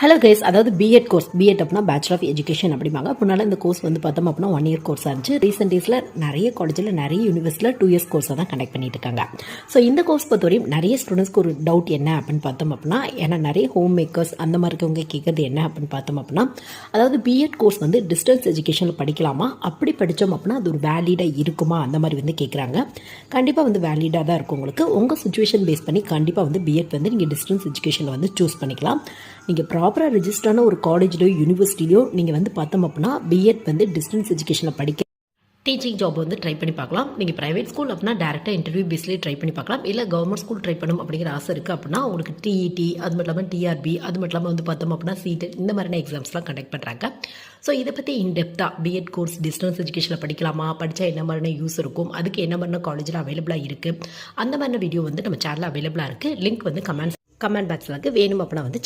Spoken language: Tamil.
ஹலோ கைஸ், அதாவது பிஎட் கோர்ஸ். பிஎட் அப்படின்னா பேச்சுலர் ஆஃப் எஜுகேஷன் அப்படிம்பாங்க. முன்னால் இந்த கோர்ஸ் வந்து பார்த்தோம் அப்படின்னா 1 இயர் கோர்ஸாக இருந்துச்சு. ரீசெண்ட் டேஸில் நிறைய காலேஜில் நிறைய யூனிவர்சிட்டியில் 2 இயர்ஸ் கோர்ஸாக தான் கண்டக்ட் பண்ணிட்டு இருக்காங்க. ஸோ இந்த கோர்ஸ் பொறுத்தவரையும் நிறைய ஸ்டூடெண்ட்ஸ்க்கு ஒரு டவுட் என்ன அப்படின்னு பார்த்தோம் அப்படின்னா, ஏன்னா நிறைய ஹோம் மேக்கர்ஸ் அந்த மாதிரி இருக்கவங்க கேட்குறது என்ன அப்படின்னு பார்த்தோம் அப்படின்னா, அதாவது பிஎட் கோர்ஸ் வந்து டிஸ்டன்ஸ் எஜுகேஷனில் படிக்கலாமா, அப்படி படித்தோம் அப்படின்னா அது ஒரு வேலிடாக இருக்குமா, அந்த மாதிரி வந்து கேட்குறாங்க. கண்டிப்பாக வந்து வேலிடாக தான் இருக்கும். உங்களுக்கு உங்கள் சுச்சுவேஷன் பேஸ் பண்ணி கண்டிப்பாக வந்து பிஎட் வந்து நீங்கள் டிஸ்டன்ஸ் எஜுகேஷனில் வந்து சூஸ் பண்ணிக்கலாம். நீங்கள் ப்ராப்பராக ரெஜிஸ்டரான ஒரு காலேஜ்லையோ யூனிவர்சிட்டிலையோ நீங்கள் வந்து பார்த்தோம் அப்படின்னா பிஎட் வந்து டிஸ்டன்ஸ் எஜுகேஷனில் படிக்க டீச்சிங் ஜாப் வந்து ட்ரை பண்ணி பார்க்கலாம். நீங்கள் ப்ரைவேட் ஸ்கூல் அப்படின்னா டேரெக்டாக இன்டர்வியூ பேஸ்லேயே ட்ரை பண்ணி பார்க்கலாம். இல்லை கவர்மெண்ட் ஸ்கூல் ட்ரை பண்ணணும் அப்படிங்கிற ஆசை இருக்குது அப்படின்னா உங்களுக்கு டிஇடி, அது மட்டும் இல்லாமல் டிஆர்பி, அது மட்டும் இல்லாமல் வந்து பார்த்தோம் அப்படின்னா சீட்டு, இந்த மாதிரியான எக்ஸாம்ஸ்லாம் கண்டக்ட் பண்ணுறாங்க. ஸோ இதை பற்றி இன்டெப்த்தாக பிஎட் கோர்ஸ் டிஸ்டன்ஸ் எஜுகேஷனில் படிக்கலாமா, படித்தா என்ன மாதிரியான யூஸ் இருக்கும், அதுக்கு என்ன மாதிரியான காலேஜில் அவைலபிளாக இருக்குது, அந்த மாதிரியான வீடியோ வந்து நம்ம சேனலில் அவைலபிளாக இருக்குது. லிங்க் வந்து கமெண்ட் பாக்ஸில் இருக்குது. வேணும் அப்படின்னா வந்து செக்